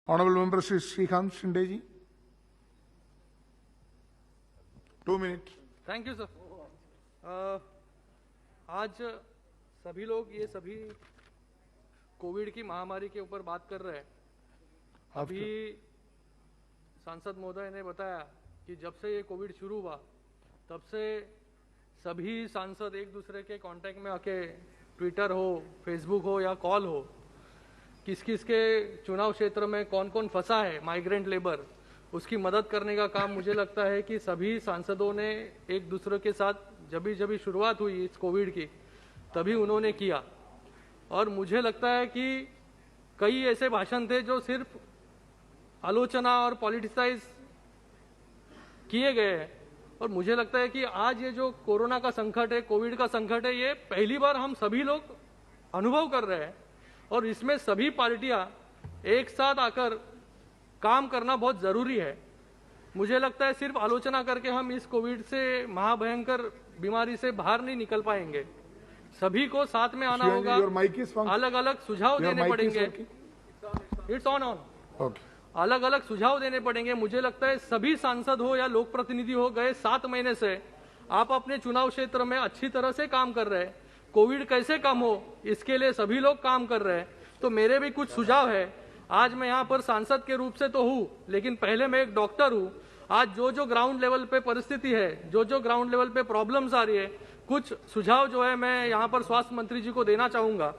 Honorable Member Shri Srikanth Shinde ji. 2 minutes. Thank you sir. आज सभी लोग ये सभी कोविड की महामारी के ऊपर बात कर रहे हैं। अभी सांसद महोदय ने बताया कि जब से ये कोविड शुरू हुआ तब से सभी सांसद एक दूसरे के कांटेक्ट में आके ट्विटर हो, फेसबुक हो या कॉल हो, किस किस के चुनाव क्षेत्र में कौन कौन फंसा है, माइग्रेंट लेबर, उसकी मदद करने का काम मुझे लगता है कि सभी सांसदों ने एक दूसरे के साथ जब भी शुरुआत हुई इस कोविड की तभी उन्होंने किया। और मुझे लगता है कि कई ऐसे भाषण थे जो सिर्फ आलोचना और पॉलिटिसाइज किए गए हैं। और मुझे लगता है कि आज ये जो कोरोना का संकट है, कोविड का संकट है, ये पहली बार हम सभी लोग अनुभव कर रहे हैं और इसमें सभी पार्टियां एक साथ आकर काम करना बहुत जरूरी है। मुझे लगता है सिर्फ आलोचना करके हम इस कोविड से महाभयंकर बीमारी से बाहर नहीं निकल पाएंगे। सभी को साथ में आना होगा, अलग अलग सुझाव देने पड़ेंगे। इट्स ऑन अलग अलग सुझाव देने पड़ेंगे। मुझे लगता है सभी सांसद हो या लोक प्रतिनिधि हो, गए 7 महीने से आप अपने चुनाव क्षेत्र में अच्छी तरह से काम कर रहे हैं। कोविड कैसे कम हो इसके लिए सभी लोग काम कर रहे हैं। तो मेरे भी कुछ सुझाव है। आज मैं यहाँ पर सांसद के रूप से तो हूँ, लेकिन पहले मैं एक डॉक्टर हूँ। आज जो ग्राउंड लेवल पे परिस्थिति है, जो ग्राउंड लेवल पे प्रॉब्लम्स आ रही है, कुछ सुझाव जो है मैं यहाँ पर स्वास्थ्य मंत्री जी को देना चाहूंगा।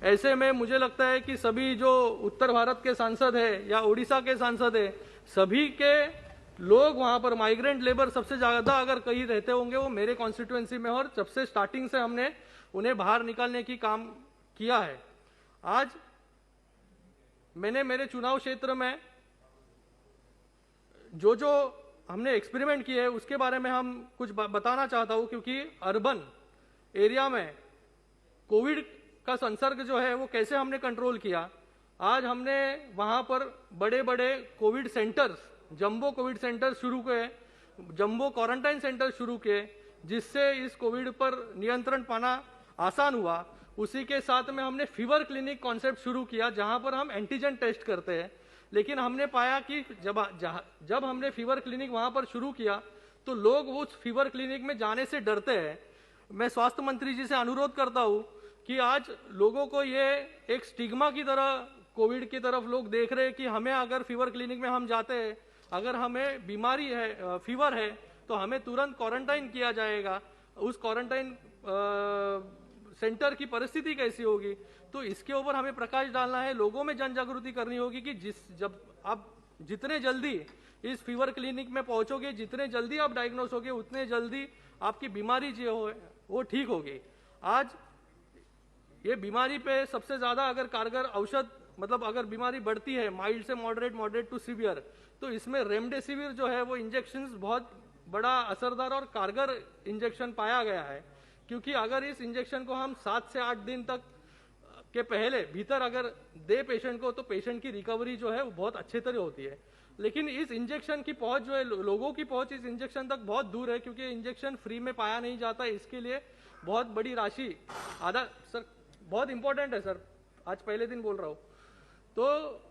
ऐसे में मुझे लगता है कि सभी जो उत्तर भारत के सांसद है या उड़ीसा के सांसद है, सभी के लोग वहां पर माइग्रेंट लेबर सबसे ज्यादा अगर कहीं रहते होंगे वो मेरे कॉन्स्टिट्यूएंसी में, और जब से स्टार्टिंग से हमने उन्हें बाहर निकालने की काम किया है। आज मैंने मेरे चुनाव क्षेत्र में जो हमने एक्सपेरिमेंट किए हैं उसके बारे में हम कुछ बताना चाहता हूं, क्योंकि अर्बन एरिया में कोविड का संसर्ग जो है वो कैसे हमने कंट्रोल किया। आज हमने वहां पर बड़े बड़े Covid centres, jumbo Covid centre शुरू किए, जंबो क्वारंटाइन सेंटर शुरू किए, जिससे इस कोविड पर नियंत्रण पाना आसान हुआ। उसी के साथ में हमने फीवर क्लिनिक कॉन्सेप्ट शुरू किया जहां पर हम एंटीजन टेस्ट करते हैं। लेकिन हमने पाया कि जब हमने फीवर क्लिनिक वहां पर शुरू किया तो लोग उस फीवर क्लिनिक में जाने से डरते हैं। मैं स्वास्थ्य मंत्री जी से अनुरोध करता हूं कि आज लोगों को ये एक स्टिग्मा की तरह कोविड की तरफ लोग देख रहे हैं कि हमें अगर फीवर क्लिनिक में हम जाते हैं, अगर हमें बीमारी है, फीवर है, तो हमें तुरंत क्वारंटाइन किया जाएगा। उस क्वारंटाइन सेंटर की परिस्थिति कैसी होगी, तो इसके ऊपर हमें प्रकाश डालना है। लोगों में जन जागृति करनी होगी कि जब आप जितने जल्दी इस फीवर क्लिनिक में पहुंचोगे, जितने जल्दी आप डायग्नोस होगे, उतने जल्दी आपकी बीमारी जो है वो ठीक होगी। आज ये बीमारी पे सबसे ज्यादा अगर कारगर औषध, मतलब अगर बीमारी बढ़ती है माइल्ड से मॉडरेट, मॉडरेट टू सीवियर, तो इसमें रेमडेसिविर जो है वो इंजेक्शन बहुत बड़ा असरदार और कारगर इंजेक्शन पाया गया है। क्योंकि अगर इस इंजेक्शन को हम 7 से 8 दिन तक के पहले भीतर अगर दे पेशेंट को, तो पेशेंट की रिकवरी जो है वो बहुत अच्छे तरह होती है। लेकिन इस इंजेक्शन की पहुंच जो है, लोगों की पहुंच इस इंजेक्शन तक बहुत दूर है, क्योंकि इंजेक्शन फ्री में पाया नहीं जाता। इसके लिए बहुत बड़ी राशि, आधा सर बहुत इंपॉर्टेंट है सर, आज पहले दिन बोल रहा हूं, तो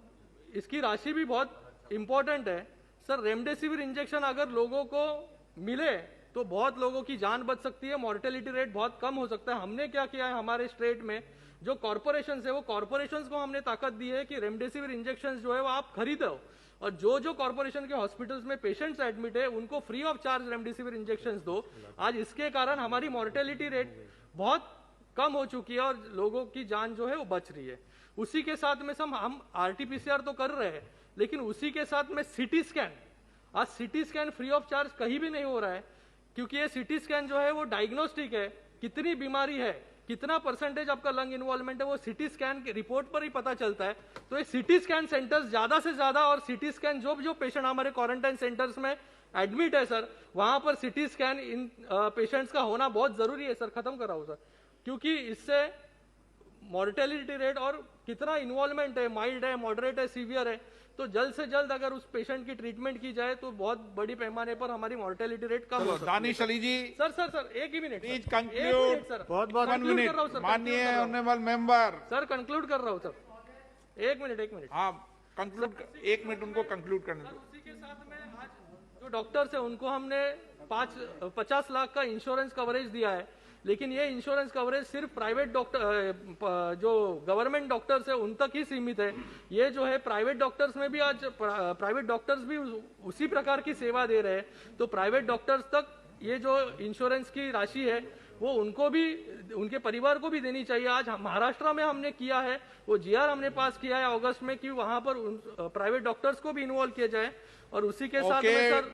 इसकी राशि भी बहुत इंपॉर्टेंट है सर। रेमडेसिविर इंजेक्शन अगर लोगों को मिले तो बहुत लोगों की जान बच सकती है, मॉर्टेलिटी रेट बहुत कम हो सकता है। हमने क्या किया है, हमारे स्टेट में जो कॉर्पोरेशन है वो कॉर्पोरेशन को हमने ताकत दी है कि रेमडेसिविर इंजेक्शन जो है वो आप खरीदो, और जो कॉर्पोरेशन के हॉस्पिटल्स में पेशेंट्स एडमिट है उनको free of charge remdesivir injection दो। आज इसके कारण हमारी मॉर्टेलिटी रेट बहुत कम हो चुकी है और लोगों की जान जो है वो बच रही है। उसी के साथ में हम RT-PCR तो कर रहे हैं, लेकिन उसी के साथ में सिटी स्कैन, आज CT scan free of charge कहीं भी नहीं हो रहा है, क्योंकि ये सिटी स्कैन जो है वो डायग्नोस्टिक है, कितनी बीमारी है, कितना परसेंटेज आपका लंग इन्वॉल्वमेंट है, वो सिटी स्कैन की रिपोर्ट पर ही पता चलता है। तो ये सिटी स्कैन सेंटर्स ज्यादा से ज्यादा, और सिटी स्कैन जो पेशेंट हमारे क्वारंटाइन सेंटर्स में एडमिट है सर, वहां पर सिटी स्कैन इन पेशेंट्स का होना बहुत जरूरी है सर। खत्म कर रहा हूं सर, क्योंकि इससे मॉर्टेलिटी रेट और कितना इन्वॉल्वमेंट है, माइल्ड है, मॉडरेट है, सीवियर है, तो जल्द से जल्द अगर उस पेशेंट की ट्रीटमेंट की जाए तो बहुत बड़ी पैमाने पर हमारी मॉर्टेलिटी रेट कम हो सकती है। दानिश अली जी, सर एक ही मिनट प्लीज कंक्लूड। बहुत कंक्लूड कर रहा हूं सर, माननीय ऑनरेबल मेंबर सर, कंक्लूड कर रहा हूं सर, एक मिनट। हाँ, कंक्लूड, 1 मिनट उनको कंक्लूड करने दो। उसी के साथ में आज जो डॉक्टर्स है उनको हमने 50 लाख का इंश्योरेंस कवरेज दिया है, लेकिन ये इंश्योरेंस कवरेज सिर्फ प्राइवेट डॉक्टर जो गवर्नमेंट डॉक्टर्स है उन तक ही सीमित है। ये जो है प्राइवेट डॉक्टर्स में भी आज प्राइवेट डॉक्टर्स भी उसी प्रकार की सेवा दे रहे हैं, तो प्राइवेट डॉक्टर्स तक ये जो इंश्योरेंस की राशि है वो उनको भी, उनके परिवार को भी देनी चाहिए। आज महाराष्ट्र में हमने किया है, वो जीआर हमने पास किया है अगस्त में कि वहां पर प्राइवेट डॉक्टर्स को भी इन्वॉल्व किया जाए। और उसी के साथ में सर